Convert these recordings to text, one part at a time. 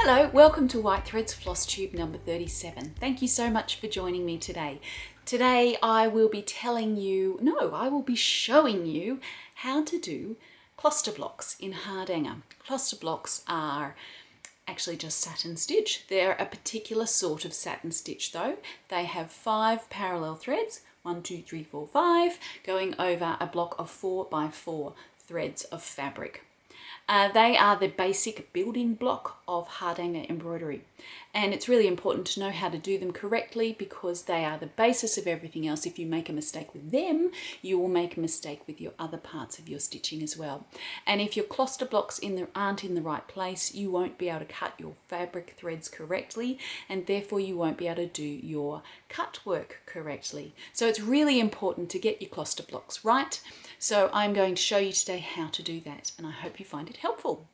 Hello, welcome to White Threads FlossTube number 37. Thank you so much for joining me today. Today I will be showing you how to do cluster blocks in Hardanger. Cluster blocks are actually just satin stitch. They're a particular sort of satin stitch though. They have 5 parallel threads, 1, 2, 3, 4, 5, going over a block of 4 by 4 threads of fabric. They are the basic building block of Hardanger embroidery, and it's really important to know how to do them correctly because they are the basis of everything else. If you make a mistake with them, you will make a mistake with your other parts of your stitching as well. And if your cluster blocks aren't in the right place, you won't be able to cut your fabric threads correctly, and therefore you won't be able to do your cut work correctly. So it's really important to get your cluster blocks right. So I'm going to show you today how to do that, and I hope you find it helpful.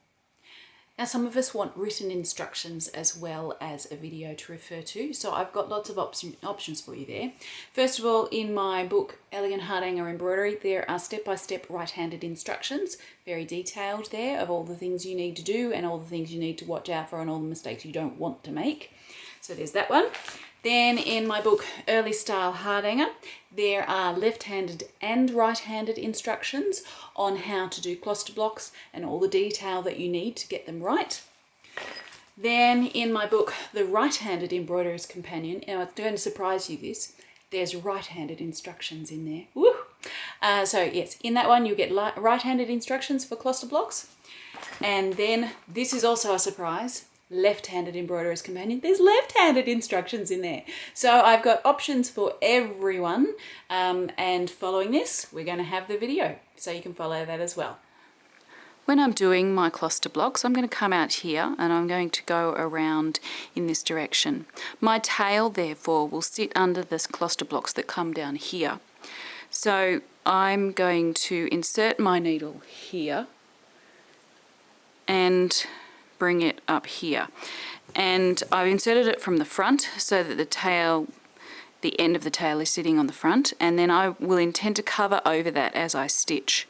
Now, some of us want written instructions as well as a video to refer to, so I've got lots of options for you there. First of all, in my book Elegant Hardanger Embroidery, there are step-by-step right-handed instructions, very detailed there, of all the things you need to do and all the things you need to watch out for and all the mistakes you don't want to make. So there's that one. Then in my book Early Style Hardanger, there are left-handed and right-handed instructions on how to do cluster blocks and all the detail that you need to get them right. Then in my book The Right-Handed Embroiderer's Companion, and it's going to surprise you this, there's right-handed instructions in there. Woo! So yes, in that one you'll get right-handed instructions for cluster blocks. And then this is also a surprise. Left-handed embroiderer's companion, there's left-handed instructions in there. So I've got options for everyone, and following this we're going to have the video so you can follow that as well. When I'm doing my cluster blocks, I'm going to come out here and I'm going to go around in this direction. My tail therefore will sit under this cluster blocks that come down here. So I'm going to insert my needle here and bring it up here, and I've inserted it from the front so that the end of the tail is sitting on the front, and then I will intend to cover over that as I stitch.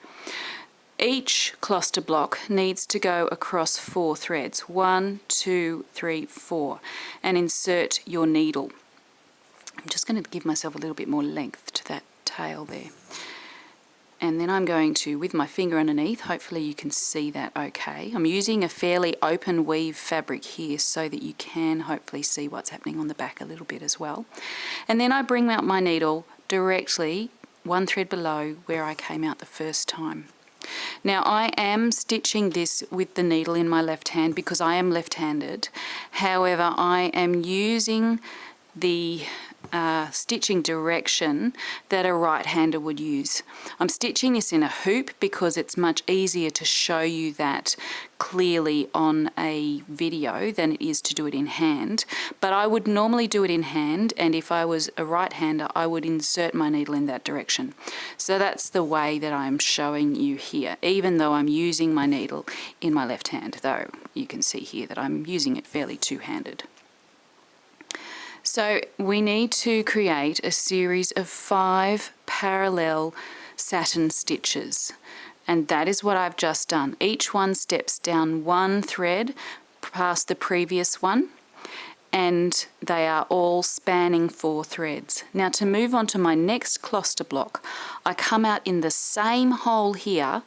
Each cluster block needs to go across 4 threads, 1, 2, 3, 4, and insert your needle. I'm just going to give myself a little bit more length to that tail there. And then I'm going to, with my finger underneath, hopefully you can see that okay. I'm using a fairly open weave fabric here so that you can hopefully see what's happening on the back a little bit as well. And then I bring out my needle directly 1 thread below where I came out the first time. Now I am stitching this with the needle in my left hand because I am left-handed. However, I am using the stitching direction that a right-hander would use. I'm stitching this in a hoop because it's much easier to show you that clearly on a video than it is to do it in hand, but I would normally do it in hand, and if I was a right-hander I would insert my needle in that direction. So that's the way that I'm showing you here, even though I'm using my needle in my left hand, though you can see here that I'm using it fairly two-handed. So we need to create a series of 5 parallel satin stitches, and that is what I've just done. Each one steps down 1 thread past the previous one, and they are all spanning 4 threads. Now to move on to my next cluster block, I come out in the same hole here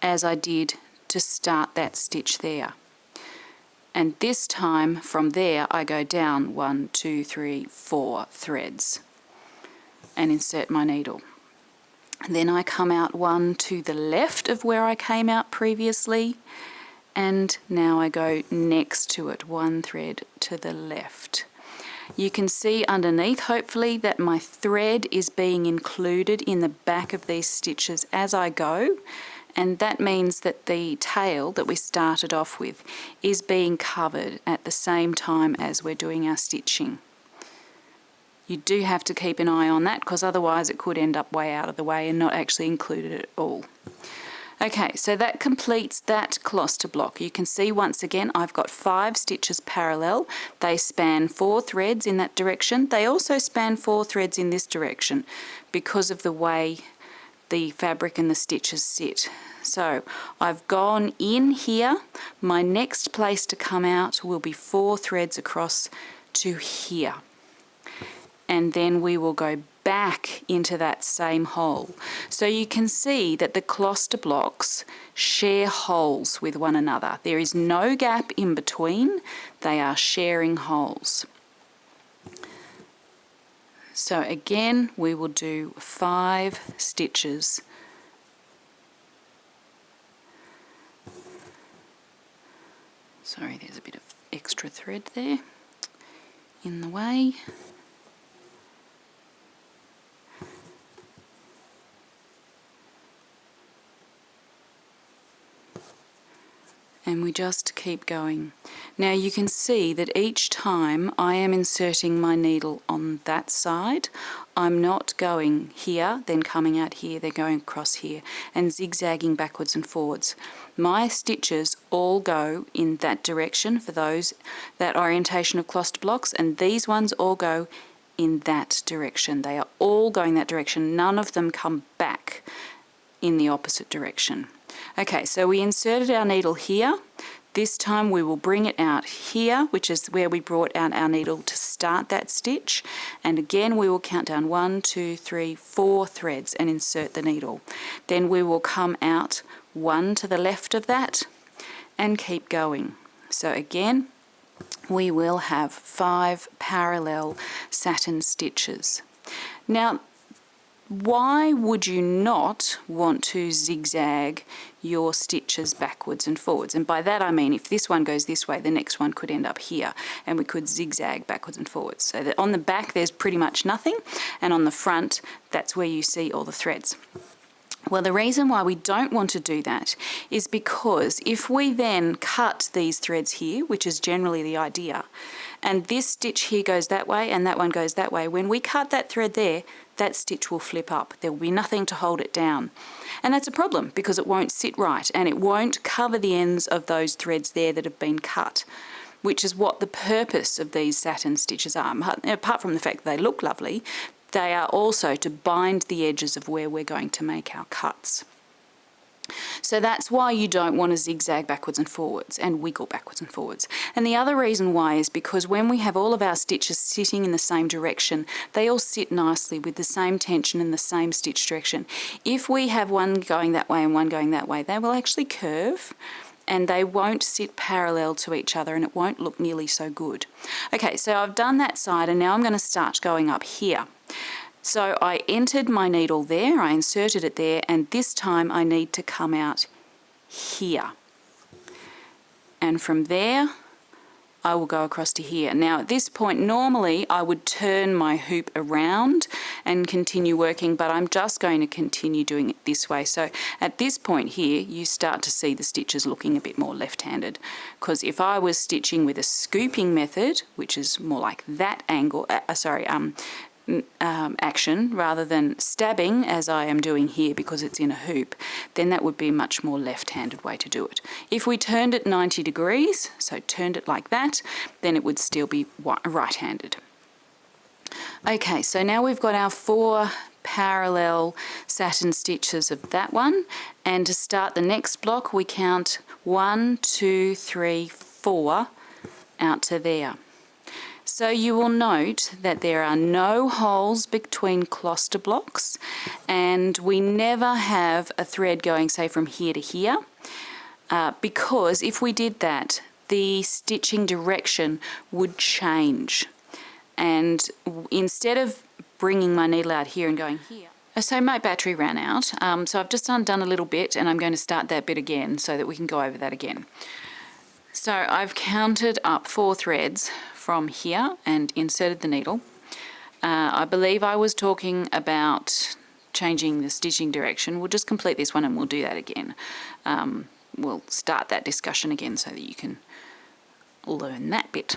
as I did to start that stitch there. And this time from there I go down 1, 2, 3, 4 threads and insert my needle. And then I come out 1 to the left of where I came out previously, and now I go next to it 1 thread to the left. You can see underneath hopefully that my thread is being included in the back of these stitches as I go. And that means that the tail that we started off with is being covered at the same time as we're doing our stitching. You do have to keep an eye on that because otherwise it could end up way out of the way and not actually included at all. Okay, so that completes that cluster block. You can see once again I've got 5 stitches parallel. They span 4 threads in that direction. They also span 4 threads in this direction because of the way the fabric and the stitches sit. So I've gone in here. My next place to come out will be 4 threads across to here. And then we will go back into that same hole. So you can see that the cluster blocks share holes with one another. There is no gap in between. They are sharing holes. So again, we will do 5 stitches. Sorry, there's a bit of extra thread there in the way. And we just keep going. Now you can see that each time I am inserting my needle on that side, I'm not going here, then coming out here, then going across here, and zigzagging backwards and forwards. My stitches all go in that direction for that orientation of cluster blocks, and these ones all go in that direction. They are all going that direction. None of them come back in the opposite direction. Okay, so we inserted our needle here. This time we will bring it out here, which is where we brought out our needle to start that stitch. And again, we will count down 1, 2, 3, 4 threads and insert the needle. Then we will come out 1 to the left of that and keep going. So again, we will have 5 parallel satin stitches. Now, why would you not want to zigzag your stitches backwards and forwards? And by that I mean if this one goes this way, the next one could end up here, and we could zigzag backwards and forwards. So that on the back there's pretty much nothing, and on the front that's where you see all the threads. Well, the reason why we don't want to do that is because if we then cut these threads here, which is generally the idea, and this stitch here goes that way and that one goes that way, when we cut that thread there, that stitch will flip up. There will be nothing to hold it down. And that's a problem because it won't sit right and it won't cover the ends of those threads there that have been cut, which is what the purpose of these satin stitches are. Apart from the fact that they look lovely, they are also to bind the edges of where we're going to make our cuts. So that's why you don't want to zigzag backwards and forwards and wiggle backwards and forwards. And the other reason why is because when we have all of our stitches sitting in the same direction, they all sit nicely with the same tension in the same stitch direction. If we have one going that way and one going that way, they will actually curve and they won't sit parallel to each other and it won't look nearly so good. Okay, so I've done that side and now I'm going to start going up here. So I entered my needle there, I inserted it there, and this time I need to come out here. And from there, I will go across to here. Now at this point, normally I would turn my hoop around and continue working, but I'm just going to continue doing it this way. So at this point here, you start to see the stitches looking a bit more left-handed, because if I was stitching with a scooping method, which is more like that angle, action rather than stabbing as I am doing here because it's in a hoop, then that would be a much more left-handed way to do it. If we turned it 90 degrees, so turned it like that, then it would still be right-handed. Okay, so now we've got our 4 parallel satin stitches of that one, and to start the next block we count 1, 2, 3, 4 out to there. So you will note that there are no holes between cluster blocks and we never have a thread going, say, from here to here, because if we did that, the stitching direction would change. And instead of bringing my needle out here and going here, so my battery ran out, so I've just undone a little bit and I'm going to start that bit again so that we can go over that again. So I've counted up 4 threads from here and inserted the needle. I believe I was talking about changing the stitching direction. We'll just complete this one and we'll do that again. We'll start that discussion again so that you can learn that bit.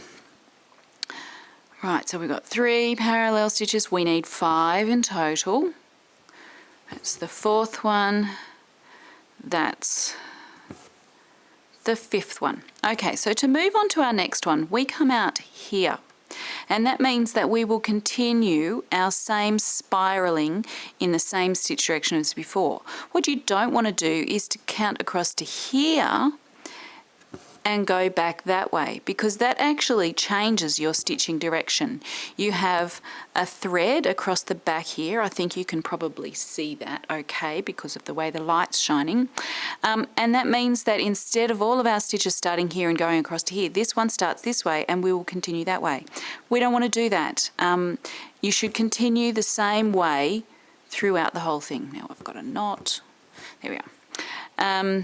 Right, so we've got 3 parallel stitches. We need 5 in total. That's the 4th one. That's the 5th one. Okay, so to move on to our next one, we come out here. And that means that we will continue our same spiraling in the same stitch direction as before. What you don't want to do is to count across to here and go back that way, because that actually changes your stitching direction. You have a thread across the back here. I think you can probably see that okay because of the way the light's shining. And that means that instead of all of our stitches starting here and going across to here, this one starts this way and we will continue that way. We don't want to do that. You should continue the same way throughout the whole thing. Now I've got a knot. There we are.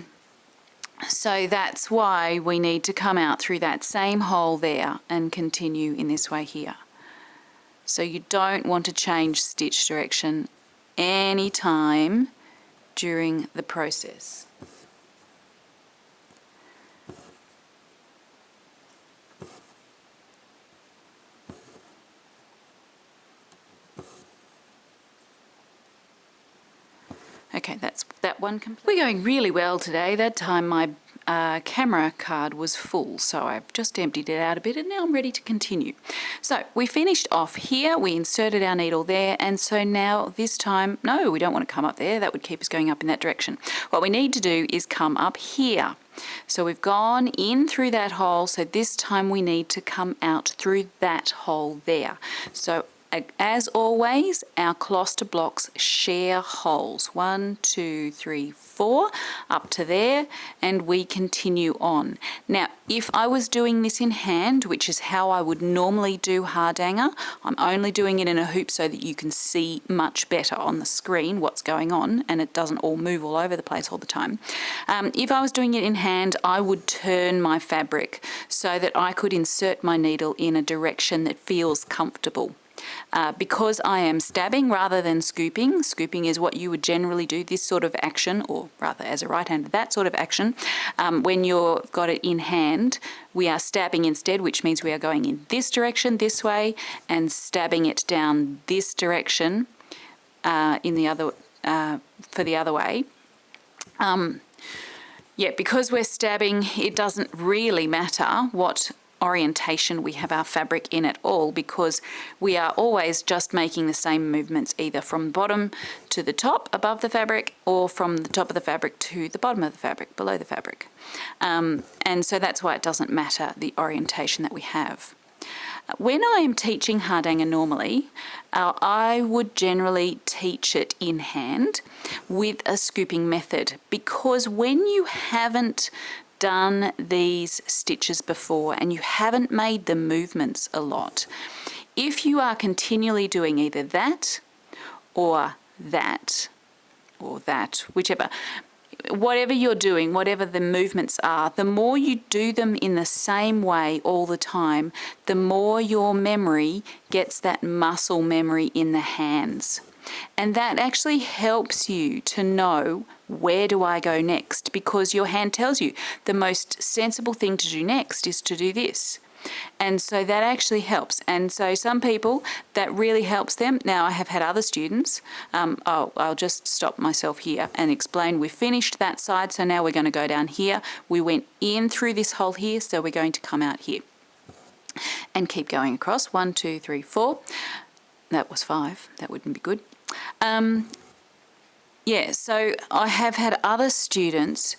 So that's why we need to come out through that same hole there and continue in this way here. So you don't want to change stitch direction any time during the process. Okay, that's that one complete. We're going really well today. That time my camera card was full, so I've just emptied it out a bit and now I'm ready to continue. So we finished off here, we inserted our needle there, and so now this time, no, we don't want to come up there, that would keep us going up in that direction. What we need to do is come up here. So we've gone in through that hole, so this time we need to come out through that hole there. So as always, our kloster blocks share holes. 1, 2, 3, 4 up to there, and we continue on. Now, if I was doing this in hand, which is how I would normally do Hardanger, I'm only doing it in a hoop so that you can see much better on the screen what's going on and it doesn't all move all over the place all the time. If I was doing it in hand, I would turn my fabric so that I could insert my needle in a direction that feels comfortable. Because I am stabbing rather than scooping, scooping is what you would generally do, this sort of action, or rather as a right-hander, that sort of action. When you've got it in hand, we are stabbing instead, which means we are going in this direction, this way, and stabbing it down this direction in the other, for the other way. Yeah, because we're stabbing, it doesn't really matter what orientation we have our fabric in at all, because we are always just making the same movements either from bottom to the top above the fabric or from the top of the fabric to the bottom of the fabric below the fabric. And so that's why it doesn't matter the orientation that we have. When I am teaching Hardanger normally, I would generally teach it in hand with a scooping method, because when you haven't done these stitches before and you haven't made the movements a lot, if you are continually doing either that or that or that, whichever, whatever you're doing, whatever the movements are, the more you do them in the same way all the time, the more your memory gets that muscle memory in the hands. And that actually helps you to know where do I go next, because your hand tells you the most sensible thing to do next is to do this. And so that actually helps. And so some people, that really helps them. Now I have had other students, I'll just stop myself here and explain. We've finished that side, so now we're going to go down here. We went in through this hole here, so we're going to come out here and keep going across. 1, 2, 3, 4. That was 5. That wouldn't be good. Yeah, so I have had other students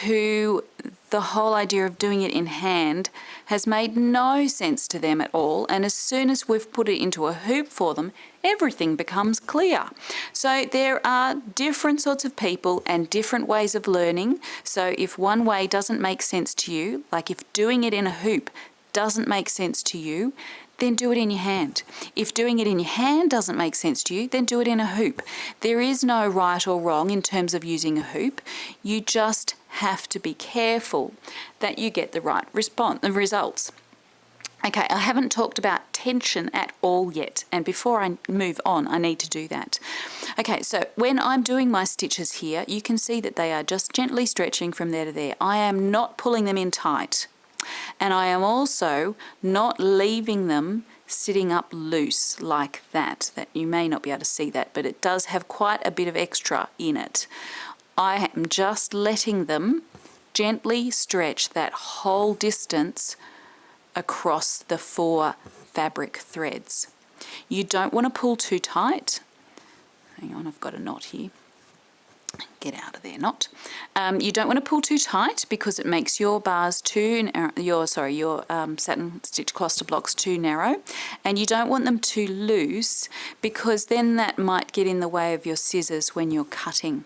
who the whole idea of doing it in hand has made no sense to them at all, and as soon as we've put it into a hoop for them, everything becomes clear. So there are different sorts of people and different ways of learning. So if one way doesn't make sense to you, like if doing it in a hoop doesn't make sense to you, then do it in your hand. If doing it in your hand doesn't make sense to you, then do it in a hoop. There is no right or wrong in terms of using a hoop. You just have to be careful that you get the right results. Okay, I haven't talked about tension at all yet, and before I move on, I need to do that. Okay, so when I'm doing my stitches here, you can see that they are just gently stretching from there to there. I am not pulling them in tight. And I am also not leaving them sitting up loose like that you may not be able to see that, but it does have quite a bit of extra in it. I am just letting them gently stretch that whole distance across the 4 fabric threads. You don't want to pull too tight. Hang on, I've got a knot here. Get out of there, knot. You don't want to pull too tight because it makes your bars your satin stitch cluster blocks too narrow, and you don't want them too loose because then that might get in the way of your scissors when you're cutting.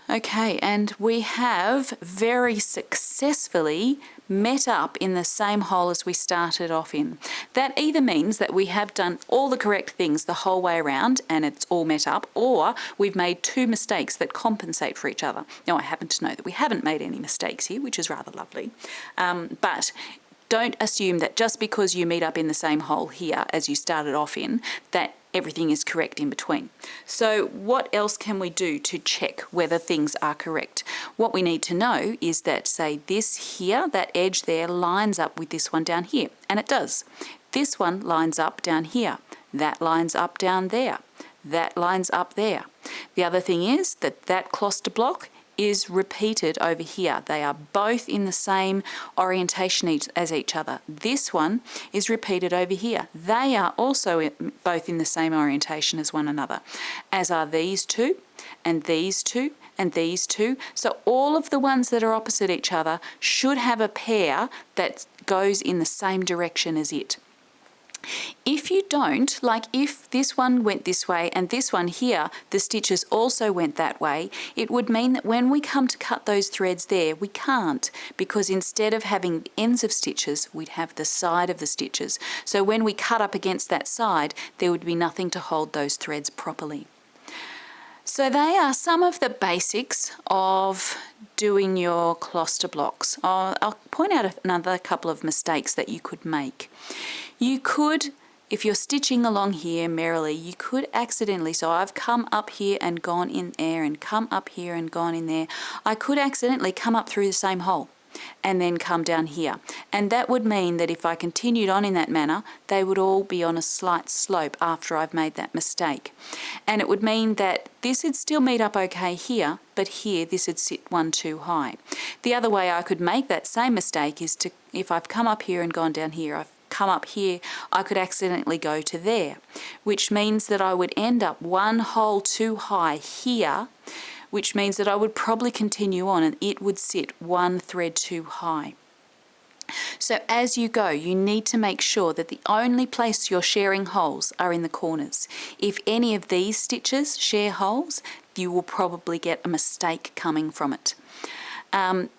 Okay, and we have very successfully met up in the same hole as we started off in. That either means that we have done all the correct things the whole way around and it's all met up, or we've made two mistakes that compensate for each other. Now I happen to know that we haven't made any mistakes here, which is rather lovely, but don't assume that just because you meet up in the same hole here as you started off in, that everything is correct in between. So what else can we do to check whether things are correct? What we need to know is that, say, this here, that edge there lines up with this one down here, and it does. This one lines up down here, that lines up down there, that lines up there. The other thing is that that cluster block is repeated over here. They are both in the same orientation as each other. This one is repeated over here. They are also both in the same orientation as one another, as are these two, and these two, and these two. So all of the ones that are opposite each other should have a pair that goes in the same direction as it. If you don't, like if this one went this way and this one here, the stitches also went that way, it would mean that when we come to cut those threads there, we can't, because instead of having the ends of stitches, we'd have the side of the stitches. So when we cut up against that side, there would be nothing to hold those threads properly. So they are some of the basics of doing your cluster blocks. I'll point out another couple of mistakes that you could make. You could, if you're stitching along here merrily, you could accidentally, so I've come up here and gone in there and come up here and gone in there, I could accidentally come up through the same hole and then come down here. And that would mean that if I continued on in that manner, they would all be on a slight slope after I've made that mistake. And it would mean that this would still meet up okay here, but here this would sit one too high. The other way I could make that same mistake is to, if I've come up here and gone down here, I've come up here, I could accidentally go to there, which means that I would end up one hole too high here, which means that I would probably continue on and it would sit one thread too high. So as you go, you need to make sure that the only place you're sharing holes are in the corners. If any of these stitches share holes, you will probably get a mistake coming from it.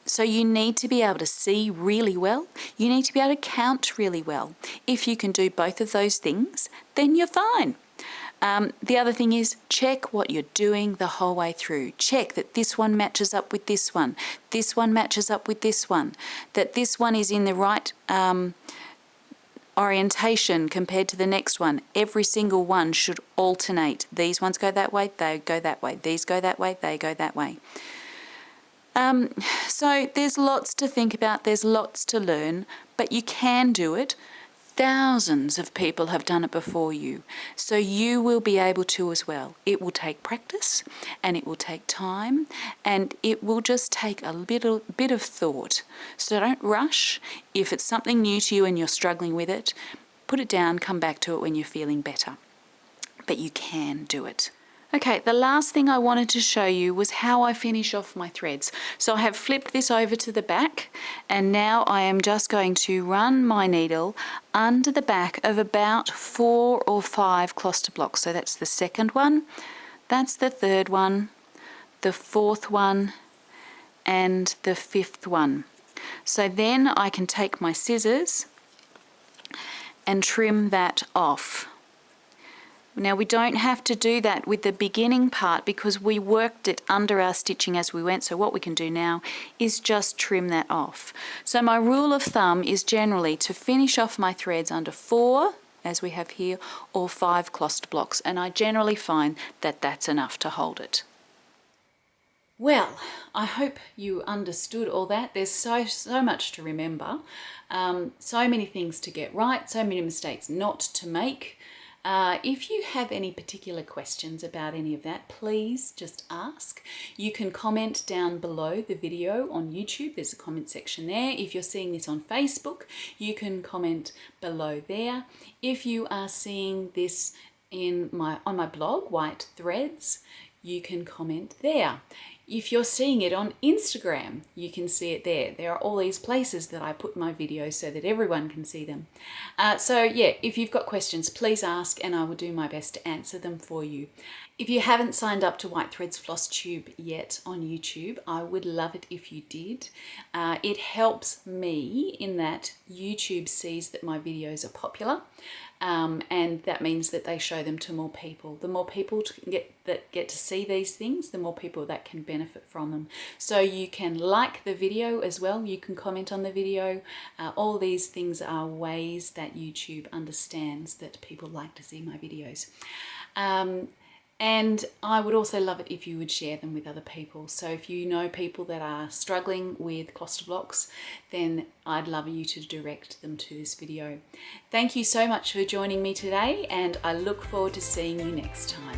So you need to be able to see really well. You need to be able to count really well. If you can do both of those things, then you're fine. The other thing is check what you're doing the whole way through. Check that this one matches up with this one matches up with this one, that this one is in the right orientation compared to the next one. Every single one should alternate. These ones go that way, they go that way. These go that way, they go that way. So there's lots to think about, there's lots to learn, but you can do it. Thousands of people have done it before you, so you will be able to as well. It will take practice and it will take time and it will just take a little bit of thought. So don't rush. If it's something new to you and you're struggling with it, put it down, come back to it when you're feeling better. But you can do it. Okay, the last thing I wanted to show you was how I finish off my threads. So I have flipped this over to the back and now I am just going to run my needle under the back of about 4 or 5 cluster blocks. So that's the second one, that's the third one, the fourth one, and the fifth one. So then I can take my scissors and trim that off. Now we don't have to do that with the beginning part because we worked it under our stitching as we went, so what we can do now is just trim that off. So my rule of thumb is generally to finish off my threads under 4, as we have here, or 5 cluster blocks, and I generally find that that's enough to hold it. Well, I hope you understood all that. There's so much to remember, so many things to get right, so many mistakes not to make. If you have any particular questions about any of that, please just ask. You can comment down below the video on YouTube. There's a comment section there. If you're seeing this on Facebook, you can comment below there. If you are seeing this on my blog, White Threads, you can comment there. If you're seeing it on Instagram, you can see it there. There are all these places that I put my videos so that everyone can see them. So yeah, if you've got questions, please ask and I will do my best to answer them for you. If you haven't signed up to White Threads FlossTube yet on YouTube, I would love it if you did. It helps me in that YouTube sees that my videos are popular, and that means that they show them to more people. The more people that get to see these things, the more people that can benefit from them. So you can like the video as well, you can comment on the video. All these things are ways that YouTube understands that people like to see my videos. And I would also love it if you would share them with other people. So if you know people that are struggling with cluster blocks, then I'd love you to direct them to this video. Thank you so much for joining me today, and I look forward to seeing you next time.